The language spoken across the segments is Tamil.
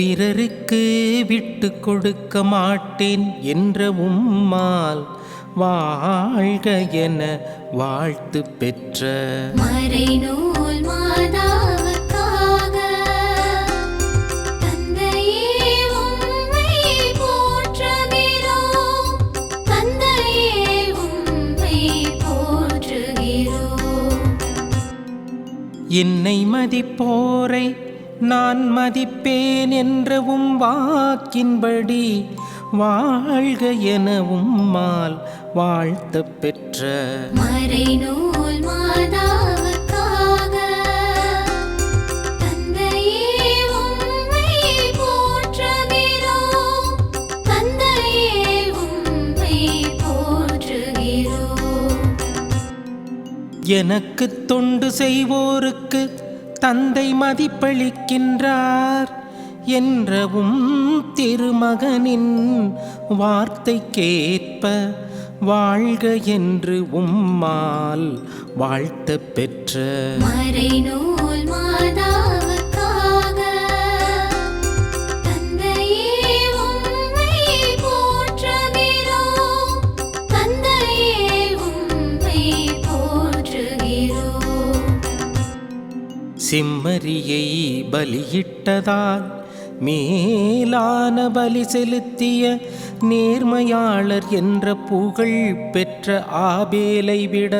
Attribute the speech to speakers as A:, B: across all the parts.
A: பிறருக்கு விட்டு கொடுக்க மாட்டேன் என்ற உம்மால் வாழ்க என வாழ்த்து பெற்ற
B: மறைநூல் மாதாவுக்காக தந்தையே உம்மை போற்றுகிறோம். தந்தையே உம்மை போற்றுகிறோம்.
A: என்னை மதிப்போரை நான் மதிப்பேன் என்ற உம் வாக்கின்படி வாழ்க என உம்மால் வாழ்த்த பெற்ற
B: மறைநூல் மாதாவுக்காக தந்தையே உம்மை போற்றுகிறோம். தந்தையே உம்மை போற்றுகிறோம்.
A: எனக்கு தொண்டு செய்வோருக்கு தந்தை மதிப்பளிக்கின்றார் என்றவும் திருமகனின் வார்த்தைக்கேற்ப வாழ்க என்று உம்மால் வாழ்த்த பெற்ற
B: மறைநூல் மாதாவுக்காக தந்தையே உம்மை போற்றுகிறோம். தந்தையே உம்மை போற்றுகிறோம்.
A: செம்மறியை பலியிட்டதால் மேலான பலி செலுத்திய நேர்மையாளர் என்ற புகழ் பெற்ற ஆபேலை விட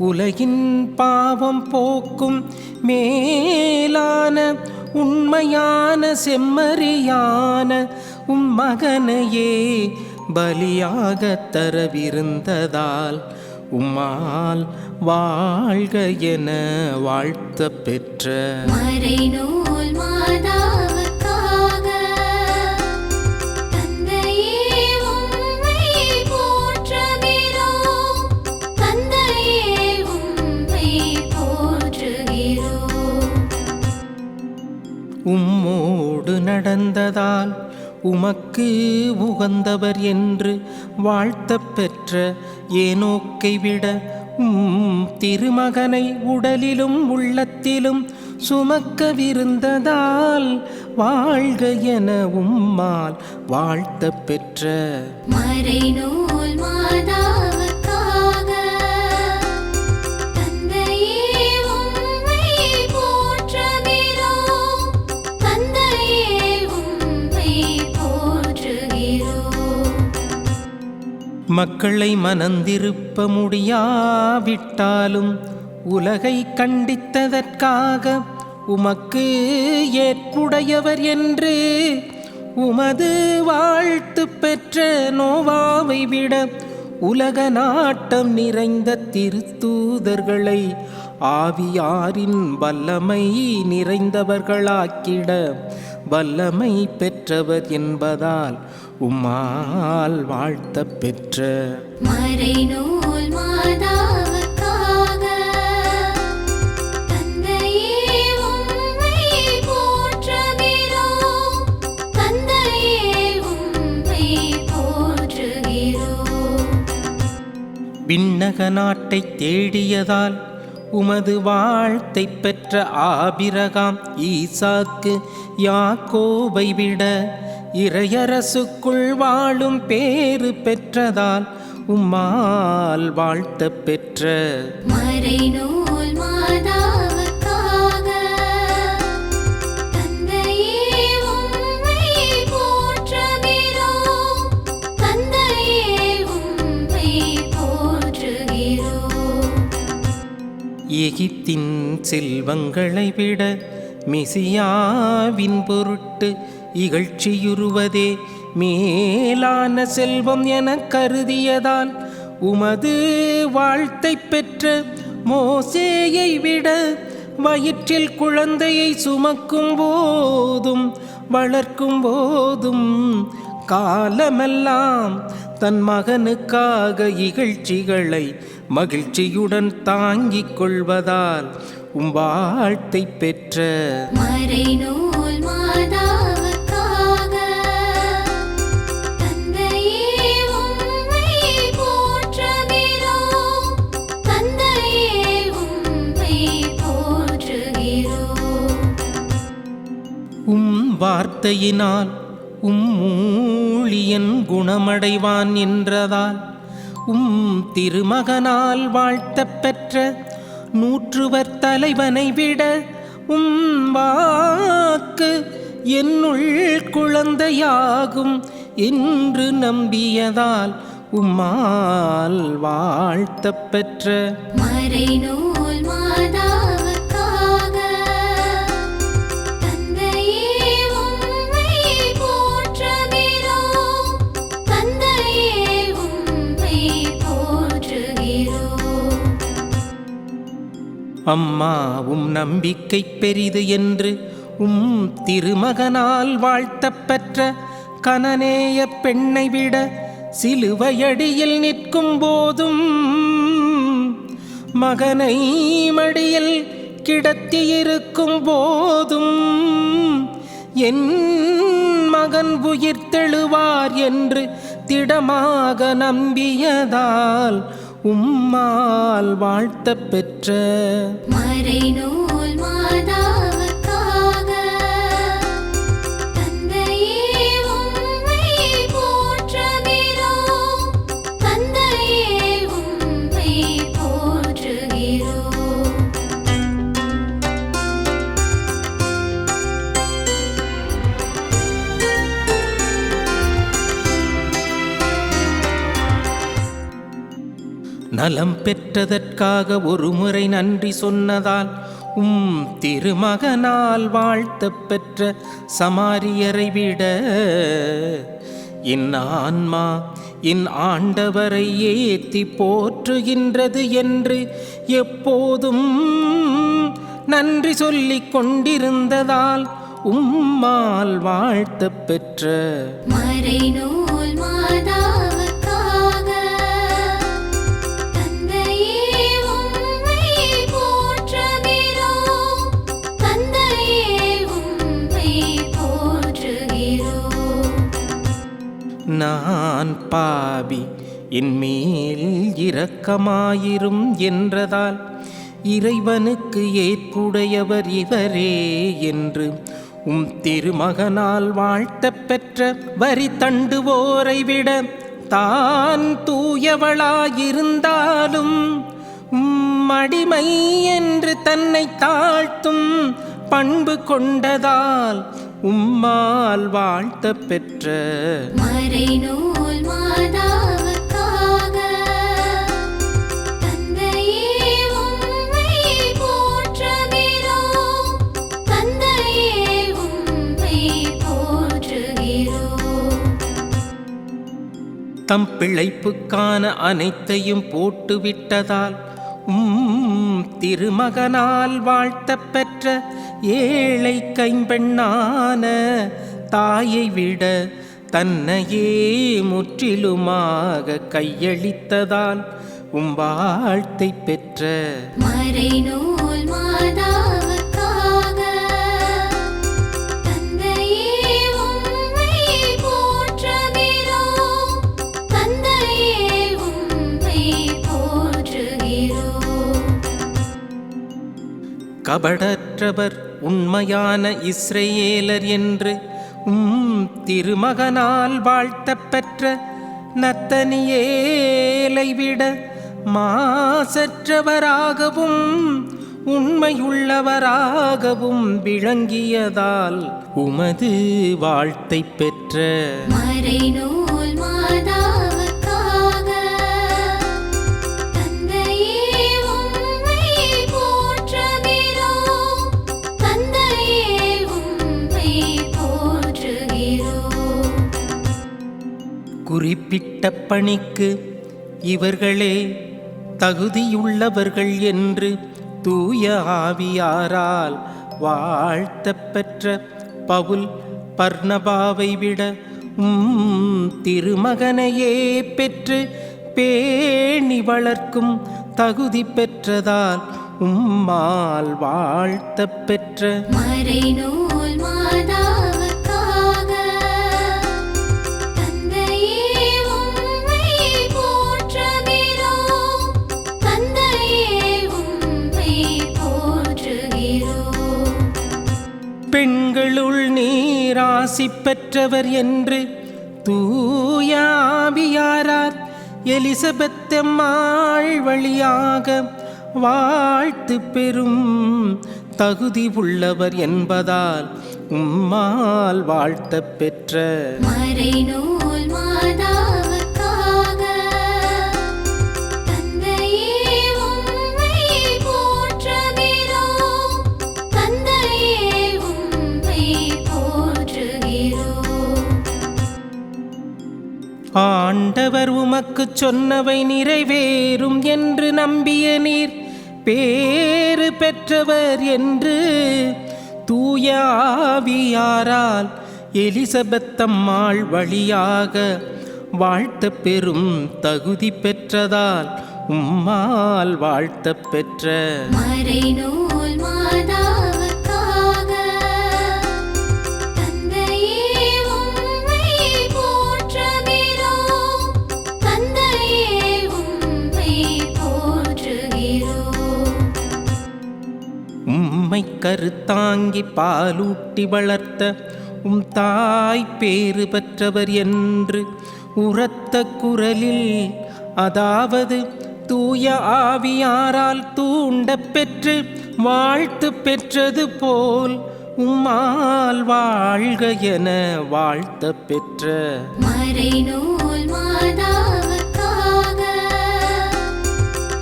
A: உலகின் பாவம் போக்கும் மேலான உண்மையான செம்மறியான உம் மகனையே பலியாக தரவிருந்ததால் உம்மால் வாழ்க என வாழ்த்த பெற்ற
B: மறைநூல் மாதாவுக்காக தந்தையே உம்மை போற்றுகிறோம். தந்தையே உம்மை போற்றுகிறோம்.
A: உம்மோடு நடந்ததால் உமக்கு உகந்தவர் என்று வாழ்த்த பெற்ற ஏனோக்கை விட திருமகனை உடலிலும் உள்ளத்திலும் சுமக்கவிருந்ததால் வாழ்க என உம்மால் வாழ்த்த பெற்ற
B: மறைநூல் மாதாவுக்காக தந்தையே உம்மை போற்றுகிறோம். தந்தையே உம்மை போற்றுகிறோம்.
A: மக்களை மனந்திருப்ப முடியாவிட்டாலும் உலகை கண்டித்ததற்காக உமக்கு ஏற்புடையவர் என்று உமது வாழ்த்து பெற்ற நோவாவை விட உலக நாட்டம் நிறைந்த திருத்தூதர்களை ஆவியாரின் வல்லமை நிறைந்தவர்களாக்கிட வல்லமை பெற்றவர் என்பதால் உம்மால் வாழ்த்த பெற்ற
B: மறைநூல் மாதாவுக்காக தந்தையே உம்மை போற்றுகிறோம். தந்தையே உம்மை போற்றுகிறோம்.
A: விண்ணக நாட்டை தேடியதால் உமது வாழ்த்தை பெற்ற ஆபிரகாம் ஈசாக்கு யாக்கோபை விட இறையரசுக்குள் வாழும் பேறு பெற்றதால் உம்மால் வாழ்த்த பெற்ற
B: மறைநூல் மாதாவுக்காக தந்தையே உம்மை போற்றுகிறோம். தந்தையே உம்மை போற்றுகிறோம்.
A: எகிப்தின் செல்வங்களை விட மெசியாவின் பொருட்டு இகழ்ச்சியுறுவதே மேலான செல்வம் என கருதியதால் உமது வாழ்த்தை பெற்ற மோசேயை விட வயிற்றில் குழந்தையை சுமக்கும் போதும் வளர்க்கும் போதும் காலமெல்லாம் தன் மகனுக்காக இகழ்ச்சிகளை மகிழ்ச்சியுடன் தாங்கிக் கொள்வதால் வாழ்த்தை பெற்ற
B: மறைநூல் மாதாவுக்காக தந்தையே உம்மை போற்றுகிறோம். தந்தையே உம்மை போற்றுகிறோம்.
A: வார்த்தை வார்த்தையினால் ஊழியன் குணமடைவான் என்றதால் திருமகனால் வாழ்த்தப் பெற்ற நூற்றுவர் தலைவனை விட வாக்கு என்னுள் குழந்தையாகும் என்று நம்பியதால் உம்மால் வாழ்த்தப் பெற்ற
B: மறைநூல் மாதாவுக்காக தந்தையே உம்மை போற்றுகிறோம். தந்தையே உம்மை போற்றுகிறோம்.
A: அம்மாவும் நம்பிக்கை பெரிது என்று திருமகனால் வாழ்த்தப் பெற்ற கனனேய பெண்ணை விட சிலுவையடியில் நிற்கும் போதும் மகனை மடியில் கிடத்தியிருக்கும் போதும் என் மகன் உயிர்த்தெழுவார் என்று திடமாக நம்பியதால் உம்மால் வாழ்த்தப் பெற்ற
B: மறைநூல் மாதாவுக்காக தந்தையே உம்மை போற்றுகிறோம். தந்தையே உம்மை போற்றுகிறோம்.
A: நலம் பெற்றதற்காக ஒரு முறை நன்றி சொன்னதால் திருமகனால் வாழ்த்தப் பெற்ற சமாரியரை விட என் ஆன்மா என் ஆண்டவரை ஏத்தி போற்றுகின்றது என்று எப்போதும் நன்றி சொல்லிக் கொண்டிருந்ததால் உம்மால் வாழ்த்தப் பெற்ற
B: மறைநூல் மாதாவுக்காக தந்தையே உம்மை போற்றுகிறோம். தந்தையே உம்மை போற்றுகிறோம்.
A: நான் பாவி என் மேல் இரக்கமாயிரும் என்றதால் இறைவனுக்கு ஏற்புடையவர் இவரே என்று திருமகனால் வாழ்த்தப் பெற்ற வரி தண்டுவோரை விட தான் தூயவளாயிருந்தாலும் அடிமை என்று தன்னை தாழ்த்தும் பண்பு கொண்டதால் உம்மால் வாழ்த்தப் பெற்ற
B: மறைநூல் மாதாவுக்காக தந்தையே உம்மை போற்றுகிறோம். தந்தையே உம்மை போற்றுகிறோம்.
A: தம் பிழைப்புக்கான அனைத்தையும் போட்டுவிட்டதால் திருமகனால் வாழ்த்தப் பெற்ற ஏழை கைம்பெண்ணான தாயை விட தன்னையே முற்றிலுமாக கையளித்ததால் வாழ்த்தை பெற்ற
B: மறைநூல் மாதாவுக்காக தந்தையே உம்மை போற்றுகிறோம். தந்தையே உம்மை போற்றுகிறோம்.
A: கபடற்றவர் உண்மையான இஸ்ரேலர் என்று திருமகனால் வாழ்த்தப் பெற்ற நத்தனியேலை விட மாசற்றவராகவும் உண்மையுள்ளவராகவும் விளங்கியதால் உமது வாழ்த்தை பெற்ற
B: மறைநூல் மாதாவுக்காக தந்தையே உம்மை போற்றுகிறோம். தந்தையே உம்மை போற்றுகிறோம்.
A: குறிப்பிட்ட பணிக்கு இவர்களே தகுதியுள்ளவர்கள் என்று தூய ஆவியாரால் வாழ்த்தப் பெற்ற பவுல் பர்னபாவை விட திருமகனையே பெற்று பேணி வளர்க்கும் தகுதி பெற்றதால் உம்மால் வாழ்த்தப் பெற்ற
B: மறைநூல் மாதாவுக்காக தந்தையே உம்மை போற்றுகிறோம். தந்தையே உம்மை போற்றுகிறோம்.
A: பெண்களுள் நீராசிர் ஆசி பெற்றவர் என்று தூயாவியாரார் எலிசபெத் அம்மாள் வழியாக வாழ்த்து பெறும் தகுதி உள்ளவர் என்பதால் உம்மால் வாழ்த்த பெற்ற
B: மறைநூல் மாதாவுக்காக தந்தையே உம்மை போற்றுகிறோம். தந்தையே உம்மை போற்றுகிறோம்.
A: ஆண்டவர் உமக்கு சொன்னவை நிறைவேறும் என்று நம்பிய நீர் பேறு பெற்றவர் என்று தூய ஆவியாரால் எலிசபெத் அம்மாள் வழியாக வாழ்த்த பெறும் தகுதி பெற்றதால் உம்மால் வாழ்த்த பெற்ற
B: மறைநூல் மாதாவுக்காக தந்தையே உம்மை போற்றுகிறோம். தந்தையே உம்மை போற்றுகிறோம்.
A: உம்மை கருத்தாங்கி பாலூட்டி வளர்த்த உம் தாய் பேறு பெற்றவர் என்று உரத்த குரலில், அதாவது தூய ஆவியாரால் தூண்ட பெற்று வாழ்த்து பெற்றது போல் உம்மால் வாழ்க என வாழ்த்த பெற்ற
B: மறைநூல் மாதாவுக்காக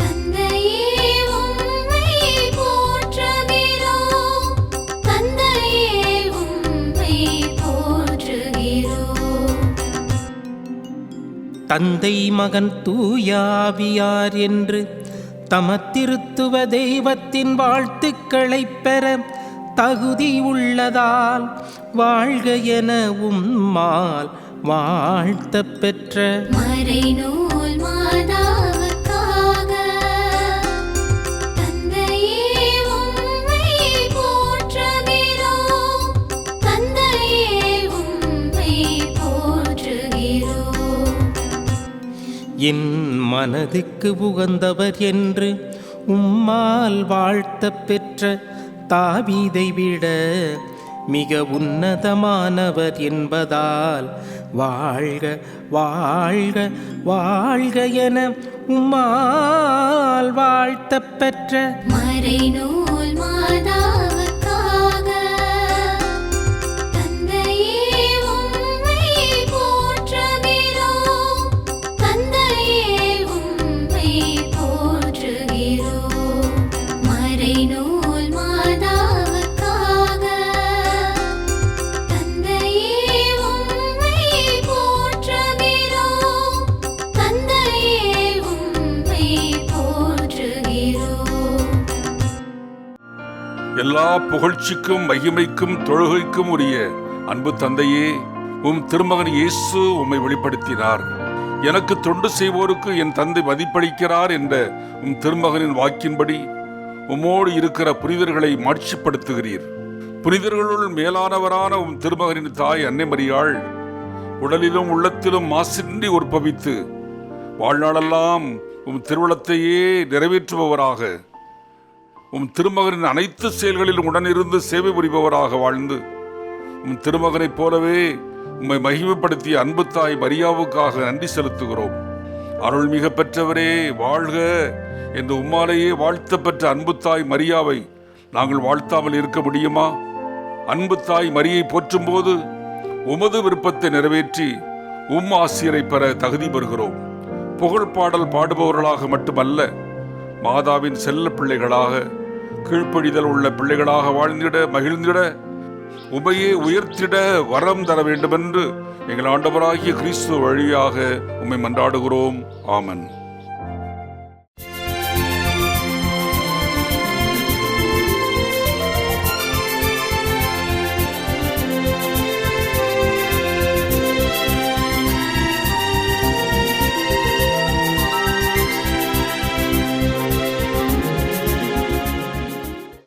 B: தந்தையே உம்மை போற்றுகிறோம். தந்தையே உம்மை போற்றுகிறோம்.
A: தந்தை மகன் தூயாவியார் என்று தமத்திருத்துவ தெய்வத்தின் வாழ்த்துக்களைப் பெற தகுதி உள்ளதால் வாழ்க என உம்மால் வாழ்த்த பெற்ற
B: மறைநூல் மாதாவுக்காக தந்தையே உம்மை போற்றுகிறோம். தந்தையே உம்மை போற்றுகிறோம்.
A: என் மனதுக்கு உகந்தவர் என்று உம்மால் வாழ்த்த பெற்ற தாவீதை விட மிக உன்னதமானவர் என்பதால் வாழ்க வாழ்க வாழ்க என உம்மால் வாழ்த்த பெற்ற
B: மறைநூல் மாதாவுக்காக தந்தையே உம்மை போற்றுகிறோம். தந்தையே உம்மை போற்றுகிறோம். மறைநூல் மாதாவுக்காக தந்தையே உம்மை போற்றுகிறோம். தந்தையே உம்மை போற்றுகிறோம்.
C: எல்லா புகழ்ச்சிக்கும் மகிமைக்கும் தொழுகைக்கும் உரிய அன்பு தந்தையே, உம் திருமகன் இயேசு உம்மை வெளிப்படுத்தினார். எனக்கு தொண்டு செய்வோருக்கு என் தந்தை மதிப்பளிக்கிறார் என்ற உம் திருமகனின் வாக்கின்படி உம்மோடு இருக்கிற புனிதர்களை மாட்சிப்படுத்துகிறீர். புனிதர்களுள் மேலானவரான உம் திருமகனின் தாய் அன்னை மரியாள் உடலிலும் உள்ளத்திலும் மாசின்றி உற்பவித்து வாழ்நாளெல்லாம் உம் திருவுளத்தையே நிறைவேற்றுபவராக, உம் திருமகனின் அனைத்து செயல்களிலும் உடனிருந்து சேவை புரிபவராக வாழ்ந்து உம் திருமகனைப் போலவே உம்மை மகிமைப்படுத்திய அன்பு தாய் மரியாவுக்காக நன்றி செலுத்துகிறோம். அருள்மிக பெற்றவரே வாழ்க என்று உம்மாலேயே வாழ்த்த பெற்ற அன்பு தாய் மரியாவை நாங்கள் வாழ்த்தாமல் இருக்க முடியுமா? அன்பு தாய் மரியை போற்றும் போது உமது விருப்பத்தை நிறைவேற்றி உம் ஆசிரியரை பெற தகுதி பெறுகிறோம். புகழ் பாடல் பாடுபவர்களாக மட்டுமல்ல, மாதாவின் செல்ல பிள்ளைகளாக, கீழ்ப்படிதல் உள்ள பிள்ளைகளாக வாழ்ந்திட மகிழ்ந்திட உமையே உயர்த்திட வரம் தர வேண்டுமென்று எங்கள் ஆண்டவராகிய கிறிஸ்து வழியாக உம்மை மன்றாடுகிறோம். ஆமன்.